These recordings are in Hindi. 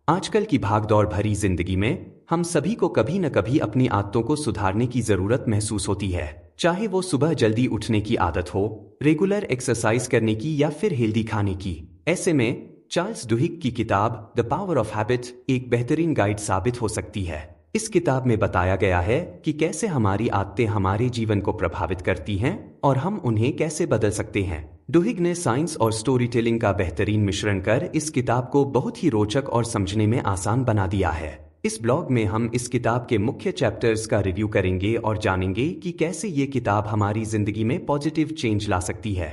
आजकल की भागदौड़ भरी जिंदगी में हम सभी को कभी न कभी अपनी आदतों को सुधारने की जरूरत महसूस होती है। चाहे वो सुबह जल्दी उठने की आदत हो, रेगुलर एक्सरसाइज करने की या फिर हेल्दी खाने की। ऐसे में चार्ल्स डुहिग की किताब द पावर ऑफ हैबिट एक बेहतरीन गाइड साबित हो सकती है। इस किताब में बताया गया है कि कैसे हमारी आदतें हमारे जीवन को प्रभावित करती हैं और हम उन्हें कैसे बदल सकते हैं। डुहिग ने साइंस और स्टोरी टेलिंग का बेहतरीन मिश्रण कर इस किताब को बहुत ही रोचक और समझने में आसान बना दिया है। इस ब्लॉग में हम इस किताब के मुख्य चैप्टर्स का रिव्यू करेंगे और जानेंगे कि कैसे ये किताब हमारी जिंदगी में पॉजिटिव चेंज ला सकती है।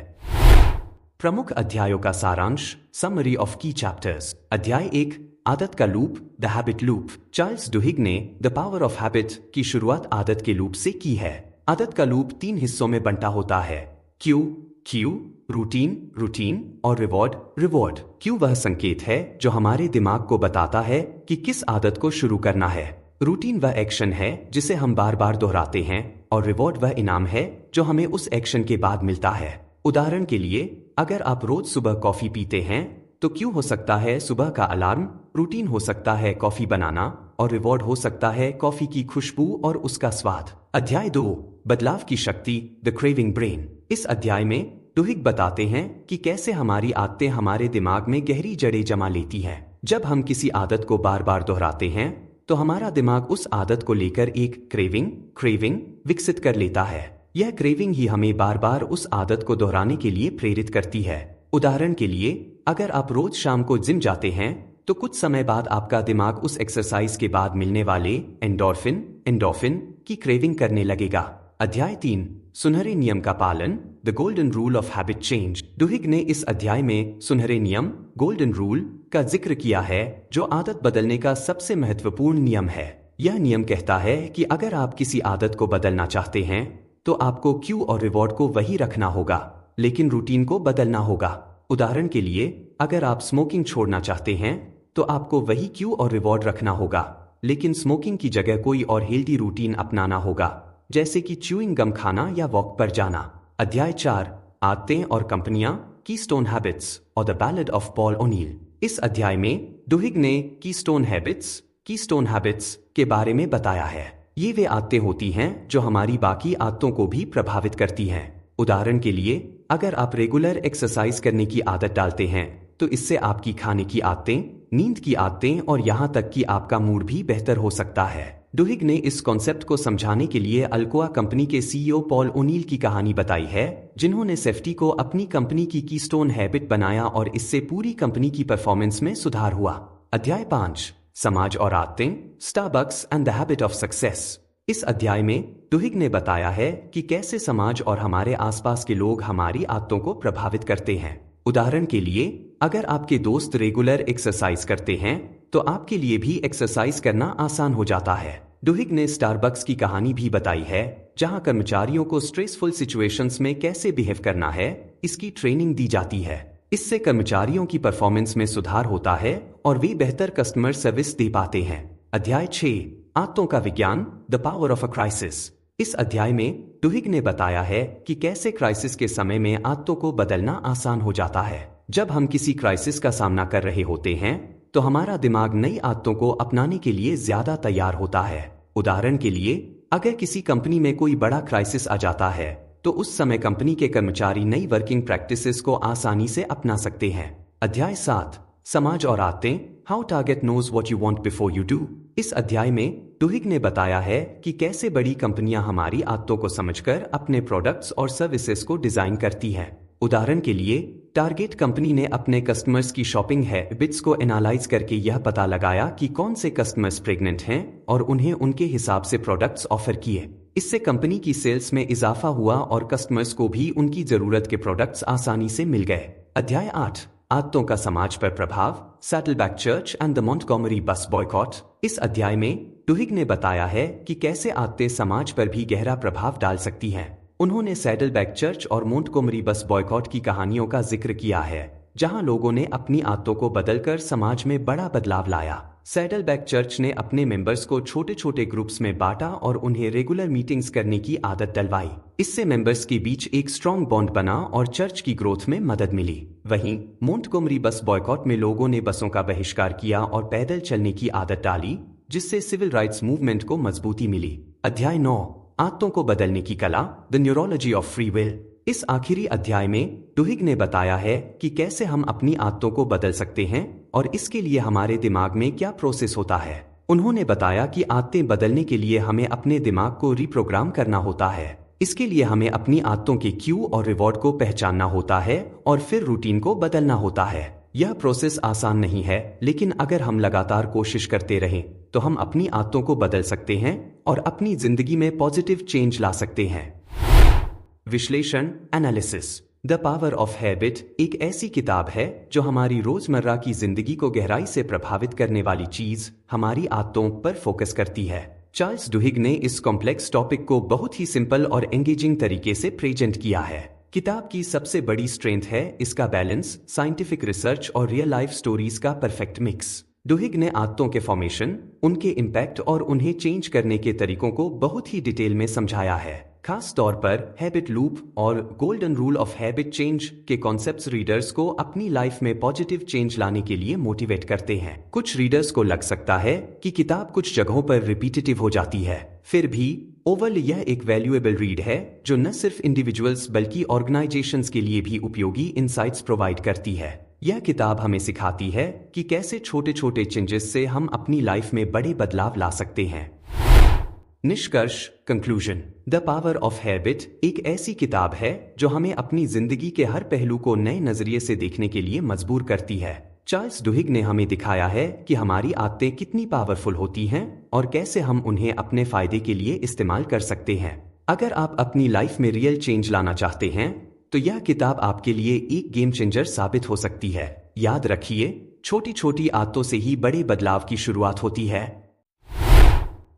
प्रमुख अध्यायों का सारांश, समरी ऑफ की चैप्टर्स। अध्याय 1, आदत का loop, the habit loop. Charles Duhigg ने द पावर ऑफ हैबिट की शुरुआत आदत के लूप से की है। आदत का लूप 3 हिस्सों में बंटा होता है, क्यू, रूटीन और रिवॉर्ड। क्यू वह संकेत है जो हमारे दिमाग को बताता है कि किस आदत को शुरू करना है। रूटीन वह एक्शन है जिसे हम बार बार दोहराते हैं और रिवॉर्ड वह इनाम है जो हमें उस एक्शन के बाद मिलता है। उदाहरण के लिए, अगर आप रोज सुबह कॉफी पीते हैं तो क्यू हो सकता है सुबह का अलार्म, रूटीन हो सकता है कॉफी बनाना और रिवॉर्ड हो सकता है कॉफी की खुशबू और उसका स्वाद। अध्याय 2, बदलाव की शक्ति, द क्रेविंग ब्रेन। इस अध्याय में डुहिग बताते हैं कि कैसे हमारी आदतें हमारे दिमाग में गहरी जड़ें जमा लेती हैं। जब हम किसी आदत को बार बार दोहराते हैं तो हमारा दिमाग उस आदत को लेकर एक क्रेविंग विकसित कर लेता है। यह क्रेविंग ही हमें बार बार उस आदत को दोहराने के लिए प्रेरित करती है। उदाहरण के लिए, अगर आप रोज शाम को जिम जाते हैं तो कुछ समय बाद आपका दिमाग उस एक्सरसाइज के बाद मिलने वाले एंडोर्फिन की क्रेविंग करने लगेगा। अध्याय 3, सुनहरे नियम का पालन, the golden rule of habit change. Duhigg ने इस अध्याय में सुनहरे नियम, गोल्डन रूल का जिक्र किया है, जो आदत बदलने का सबसे महत्वपूर्ण नियम है। यह नियम कहता है कि अगर आप किसी आदत को बदलना चाहते हैं तो आपको क्यू और रिवॉर्ड को वही रखना होगा, लेकिन रूटीन को बदलना होगा। उदाहरण के लिए, अगर आप स्मोकिंग छोड़ना चाहते हैं तो आपको वही क्यू और रिवॉर्ड रखना होगा, लेकिन स्मोकिंग की जगह कोई और हेल्दी रूटीन अपनाना होगा, जैसे कि च्यूइंग गम खाना या वॉक पर जाना। अध्याय 4, आदतें और कंपनियां, कीस्टोन हैबिट्स और the ballad of Paul O'Neill. इस अध्याय में डुहिग ने कीस्टोन हैबिट्स के बारे में बताया है। ये वे आदतें होती हैं जो हमारी बाकी आदतों को भी प्रभावित करती हैं। उदाहरण के लिए, अगर आप रेगुलर एक्सरसाइज करने की आदत डालते हैं तो इससे आपकी खाने की आदतें, नींद की आदतें और यहाँ तक कि आपका मूड भी बेहतर हो सकता है। डुहिग ने इस कॉन्सेप्ट को समझाने के लिए अल्कोआ कंपनी के सीईओ पॉल ओनील की कहानी बताई है, जिन्होंने सेफ्टी को अपनी कंपनी की कीस्टोन हैबिट बनाया और इससे पूरी कंपनी की परफॉर्मेंस में सुधार हुआ। अध्याय 5, समाज और आदतें, Starbucks and the habit of success. इस अध्याय में डुहिग ने बताया है कि कैसे समाज और हमारे आसपास के लोग हमारी आदतों को प्रभावित करते हैं। उदाहरण के लिए, अगर आपके दोस्त रेगुलर एक्सरसाइज करते हैं तो आपके लिए भी एक्सरसाइज करना आसान हो जाता है। डुहिग ने स्टारबक्स की कहानी भी बताई है, जहां कर्मचारियों को स्ट्रेसफुल सिचुएशंस में कैसे बिहेव करना है, इसकी ट्रेनिंग दी जाती है। इससे कर्मचारियों की परफॉर्मेंस में सुधार होता है और वे बेहतर कस्टमर सर्विस दे पाते हैं। अध्याय 6, आदतों का विज्ञान, the power of a crisis. इस अध्याय में डुहिग ने बताया है कि कैसे क्राइसिस के समय में आदतों को बदलना आसान हो जाता है। जब हम किसी क्राइसिस का सामना कर रहे होते हैं तो हमारा दिमाग नई आदतों को अपनाने के लिए ज्यादा तैयार होता है। उदाहरण के लिए, अगर किसी कंपनी में कोई बड़ा क्राइसिस आ जाता है तो उस समय कंपनी के कर्मचारी नई वर्किंग प्रैक्टिसेस को आसानी से अपना सकते हैं। अध्याय 7, समाज और आदतें, how Target knows what you want before you do. इस अध्याय में डुहिग ने बताया है कि कैसे बड़ी कंपनियां हमारी आदतों को समझकर अपने प्रोडक्ट्स और सर्विसेज को डिजाइन करती हैं। उदाहरण के लिए, टारगेट कंपनी ने अपने कस्टमर्स की शॉपिंग हैबिट्स को एनालाइज करके यह पता लगाया कि कौन से कस्टमर्स प्रेग्नेंट हैं और उन्हें उनके हिसाब से प्रोडक्ट्स ऑफर किए। इससे कंपनी की सेल्स में इजाफा हुआ और कस्टमर्स को भी उनकी जरूरत के प्रोडक्ट्स आसानी से मिल गए। अध्याय 8, आदतों का समाज पर प्रभाव, saddleback church and the Montgomery बस बॉयकॉट। इस अध्याय में डुहिग ने बताया है कि कैसे आदतें समाज पर भी गहरा प्रभाव डाल सकती हैं। उन्होंने सैडलबैक चर्च और मॉन्टगोमरी बस बॉयकॉट की कहानियों का जिक्र किया है, जहां लोगों ने अपनी आदतों को बदलकर समाज में बड़ा बदलाव लाया। सैडलबैक चर्च ने अपने मेंबर्स को छोटे छोटे ग्रुप्स में बांटा और उन्हें रेगुलर मीटिंग्स करने की आदत डलवाई। इससे मेंबर्स के बीच एक स्ट्रॉन्ग बॉन्ड बना और चर्च की ग्रोथ में मदद मिली। वहीं मोंटगोमरी बस बॉयकॉट में लोगों ने बसों का बहिष्कार किया और पैदल चलने की आदत डाली, जिससे सिविल राइट्स मूवमेंट को मजबूती मिली। अध्याय 9, आदतों को बदलने की कला, the neurology of free will. इस आखिरी अध्याय में डुहिग ने बताया है कि कैसे हम अपनी आदतों को बदल सकते हैं और इसके लिए हमारे दिमाग में क्या प्रोसेस होता है। उन्होंने बताया कि आदतें बदलने के लिए हमें अपने दिमाग को रिप्रोग्राम करना होता है। इसके लिए हमें अपनी आदतों के क्यू और रिवॉर्ड को पहचानना होता है और फिर रूटीन को बदलना होता है। यह प्रोसेस आसान नहीं है, लेकिन अगर हम लगातार कोशिश करते रहें तो हम अपनी आदतों को बदल सकते हैं और अपनी जिंदगी में पॉजिटिव चेंज ला सकते हैं। विश्लेषण, analysis. The power of habit एक ऐसी किताब है जो हमारी रोजमर्रा की जिंदगी को गहराई से प्रभावित करने वाली चीज, हमारी आदतों पर फोकस करती है। चार्ल्स डुहिग ने इस कॉम्प्लेक्स टॉपिक को बहुत ही सिंपल और एंगेजिंग तरीके से प्रेजेंट किया है। किताब की सबसे बड़ी स्ट्रेंथ है इसका बैलेंस, साइंटिफिक रिसर्च और रियल लाइफ स्टोरीज का परफेक्ट मिक्स। डुहिग ने आदतों के फॉर्मेशन, उनके इम्पैक्ट और उन्हें चेंज करने के तरीकों को बहुत ही डिटेल में समझाया है। खास तौर पर हैबिट लूप और golden rule of habit change के कॉन्सेप्ट्स रीडर्स को अपनी लाइफ में पॉजिटिव चेंज लाने के लिए मोटिवेट करते हैं। कुछ रीडर्स को लग सकता है कि किताब कुछ जगहों पर रिपीटेटिव हो जाती है, फिर भी ओवरऑल यह एक वैल्यूएबल रीड है जो न सिर्फ इंडिविजुअल्स बल्कि ऑर्गेनाइजेशंस के लिए भी उपयोगी इंसाइट्स प्रोवाइड करती है। यह किताब हमें सिखाती है कि कैसे छोटे छोटे चेंजेस से हम अपनी लाइफ में बड़े बदलाव ला सकते हैं। निष्कर्ष, conclusion. The power of habit एक ऐसी किताब है जो हमें अपनी जिंदगी के हर पहलू को नए नजरिए से देखने के लिए मजबूर करती है। चार्ल्स डुहिग ने हमें दिखाया है कि हमारी आदतें कितनी पावरफुल होती हैं और कैसे हम उन्हें अपने फायदे के लिए इस्तेमाल कर सकते हैं। अगर आप अपनी लाइफ में रियल चेंज लाना चाहते हैं तो यह किताब आपके लिए एक गेम चेंजर साबित हो सकती है। याद रखिए, छोटी छोटी आदतों से ही बड़े बदलाव की शुरुआत होती है।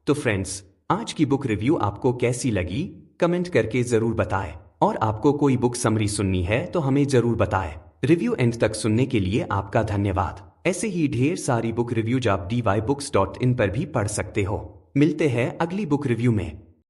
तो फ्रेंड्स, आज की बुक रिव्यू आपको कैसी लगी कमेंट करके जरूर बताएं और आपको कोई बुक समरी सुननी है तो हमें जरूर बताएं। रिव्यू एंड तक सुनने के लिए आपका धन्यवाद। ऐसे ही ढेर सारी बुक रिव्यूज आप dybooks.in पर भी पढ़ सकते हो। मिलते हैं अगली बुक रिव्यू में।